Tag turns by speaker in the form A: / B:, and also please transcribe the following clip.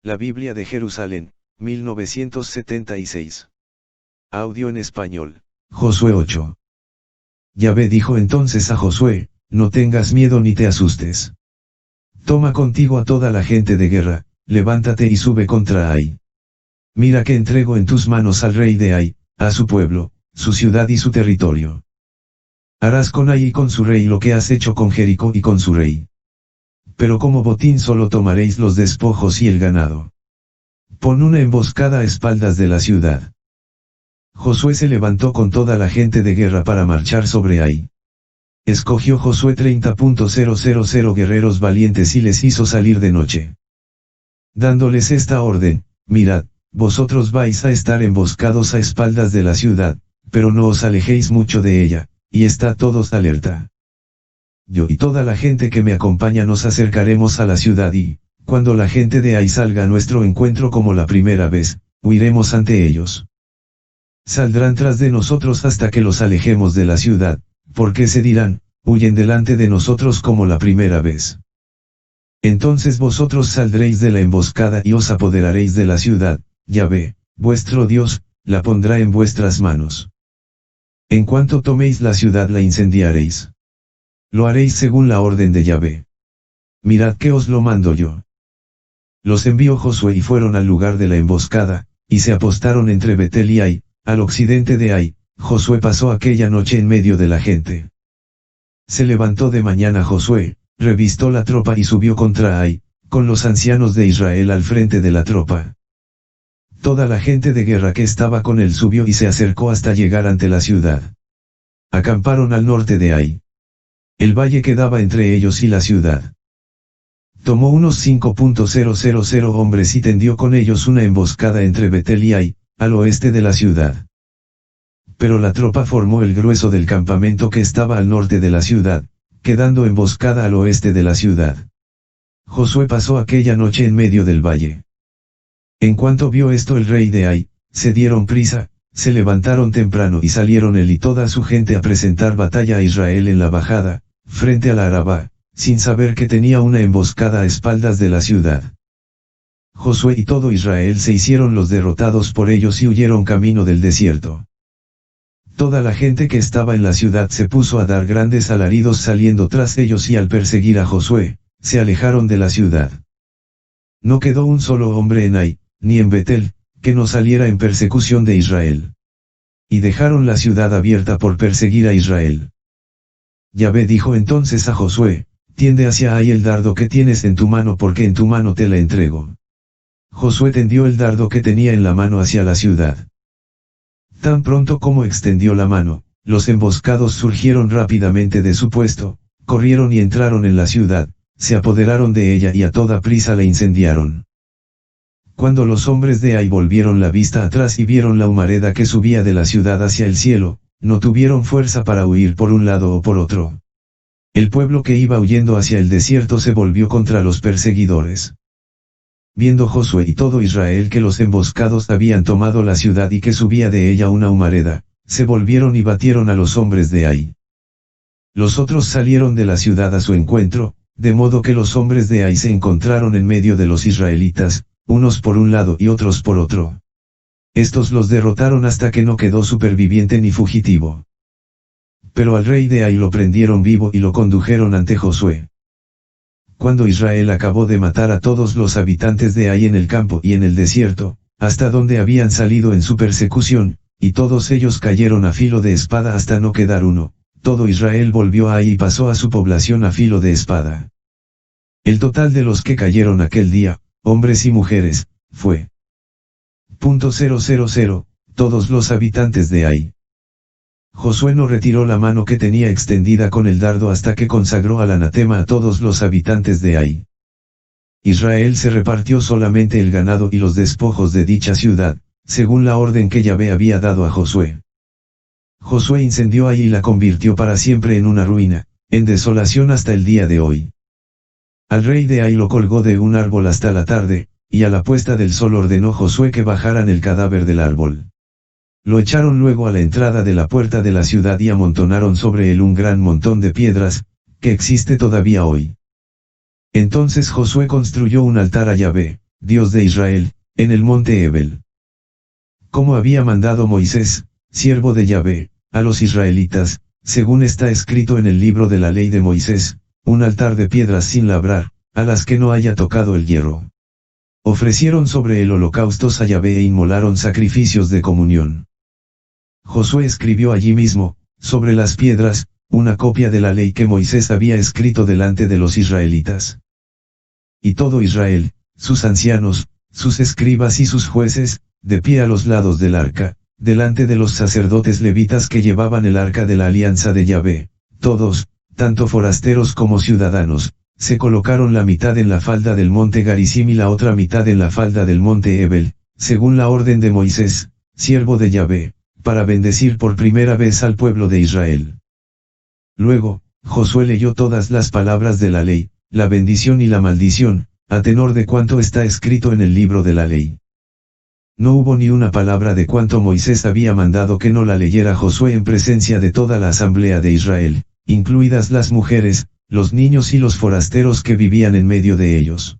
A: La Biblia de Jerusalén, 1976. Audio en español.
B: Josué 8. Yahvé dijo entonces a Josué, no tengas miedo ni te asustes. Toma contigo a toda la gente de guerra, levántate y sube contra Ai. Mira que entrego en tus manos al rey de Ai, a su pueblo, su ciudad y su territorio. Harás con Ai y con su rey lo que has hecho con Jericó y con su rey. Pero como botín solo tomaréis los despojos y el ganado. Pon una emboscada a espaldas de la ciudad. Josué se levantó con toda la gente de guerra para marchar sobre Ai. Escogió Josué 30.000 guerreros valientes y les hizo salir de noche. Dándoles esta orden, mirad, vosotros vais a estar emboscados a espaldas de la ciudad, pero no os alejéis mucho de ella, y estad todos alerta. Yo y toda la gente que me acompaña nos acercaremos a la ciudad y, cuando la gente de Ai salga a nuestro encuentro como la primera vez, huiremos ante ellos. Saldrán tras de nosotros hasta que los alejemos de la ciudad, porque se dirán, huyen delante de nosotros como la primera vez. Entonces vosotros saldréis de la emboscada y os apoderaréis de la ciudad, Yahvé, vuestro Dios, la pondrá en vuestras manos. En cuanto toméis la ciudad la incendiaréis. Lo haréis según la orden de Yahvé. Mirad que os lo mando yo. Los envió Josué y fueron al lugar de la emboscada, y se apostaron entre Betel y Ai, al occidente de Ai. Josué pasó aquella noche en medio de la gente. Se levantó de mañana Josué, revistó la tropa y subió contra Ai, con los ancianos de Israel al frente de la tropa. Toda la gente de guerra que estaba con él subió y se acercó hasta llegar ante la ciudad. Acamparon al norte de Ai. El valle quedaba entre ellos y la ciudad. Tomó unos 5.000 hombres y tendió con ellos una emboscada entre Betel y Ai, al oeste de la ciudad. Pero la tropa formó el grueso del campamento que estaba al norte de la ciudad, quedando emboscada al oeste de la ciudad. Josué pasó aquella noche en medio del valle. En cuanto vio esto el rey de Ai, se dieron prisa, se levantaron temprano y salieron él y toda su gente a presentar batalla a Israel en la bajada, frente a la Arabá, sin saber que tenía una emboscada a espaldas de la ciudad. Josué y todo Israel se hicieron los derrotados por ellos y huyeron camino del desierto. Toda la gente que estaba en la ciudad se puso a dar grandes alaridos saliendo tras ellos y al perseguir a Josué, se alejaron de la ciudad. No quedó un solo hombre en Ai, ni en Betel, que no saliera en persecución de Israel. Y dejaron la ciudad abierta por perseguir a Israel. Yahvé dijo entonces a Josué, tiende hacia Ai el dardo que tienes en tu mano porque en tu mano te la entrego. Josué tendió el dardo que tenía en la mano hacia la ciudad. Tan pronto como extendió la mano, los emboscados surgieron rápidamente de su puesto, corrieron y entraron en la ciudad, se apoderaron de ella y a toda prisa la incendiaron. Cuando los hombres de Ai volvieron la vista atrás y vieron la humareda que subía de la ciudad hacia el cielo, no tuvieron fuerza para huir por un lado o por otro. El pueblo que iba huyendo hacia el desierto se volvió contra los perseguidores. Viendo Josué y todo Israel que los emboscados habían tomado la ciudad y que subía de ella una humareda, se volvieron y batieron a los hombres de Ai. Los otros salieron de la ciudad a su encuentro, de modo que los hombres de Ai se encontraron en medio de los israelitas, unos por un lado y otros por otro. Estos los derrotaron hasta que no quedó superviviente ni fugitivo. Pero al rey de Ai lo prendieron vivo y lo condujeron ante Josué. Cuando Israel acabó de matar a todos los habitantes de Ai en el campo y en el desierto, hasta donde habían salido en su persecución, y todos ellos cayeron a filo de espada hasta no quedar uno, todo Israel volvió a Ai y pasó a su población a filo de espada. El total de los que cayeron aquel día, hombres y mujeres, fue 000, todos los habitantes de Ai. Josué no retiró la mano que tenía extendida con el dardo hasta que consagró al anatema a todos los habitantes de Ai. Israel se repartió solamente el ganado y los despojos de dicha ciudad, según la orden que Yahvé había dado a Josué. Josué incendió Ai y la convirtió para siempre en una ruina, en desolación hasta el día de hoy. Al rey de Ai lo colgó de un árbol hasta la tarde, y a la puesta del sol ordenó Josué que bajaran el cadáver del árbol. Lo echaron luego a la entrada de la puerta de la ciudad y amontonaron sobre él un gran montón de piedras, que existe todavía hoy. Entonces Josué construyó un altar a Yahvé, Dios de Israel, en el monte Ebel. Como había mandado Moisés, siervo de Yahvé, a los israelitas, según está escrito en el libro de la ley de Moisés, un altar de piedras sin labrar, a las que no haya tocado el hierro. Ofrecieron sobre el holocaustos a Yahvé e inmolaron sacrificios de comunión. Josué escribió allí mismo, sobre las piedras, una copia de la ley que Moisés había escrito delante de los israelitas. Y todo Israel, sus ancianos, sus escribas y sus jueces, de pie a los lados del arca, delante de los sacerdotes levitas que llevaban el arca de la alianza de Yahvé, todos, tanto forasteros como ciudadanos, se colocaron la mitad en la falda del monte Garizim y la otra mitad en la falda del monte Ebel, según la orden de Moisés, siervo de Yahvé, para bendecir por primera vez al pueblo de Israel. Luego, Josué leyó todas las palabras de la ley, la bendición y la maldición, a tenor de cuanto está escrito en el libro de la ley. No hubo ni una palabra de cuanto Moisés había mandado que no la leyera Josué en presencia de toda la asamblea de Israel, incluidas las mujeres, los niños y los forasteros que vivían en medio de ellos.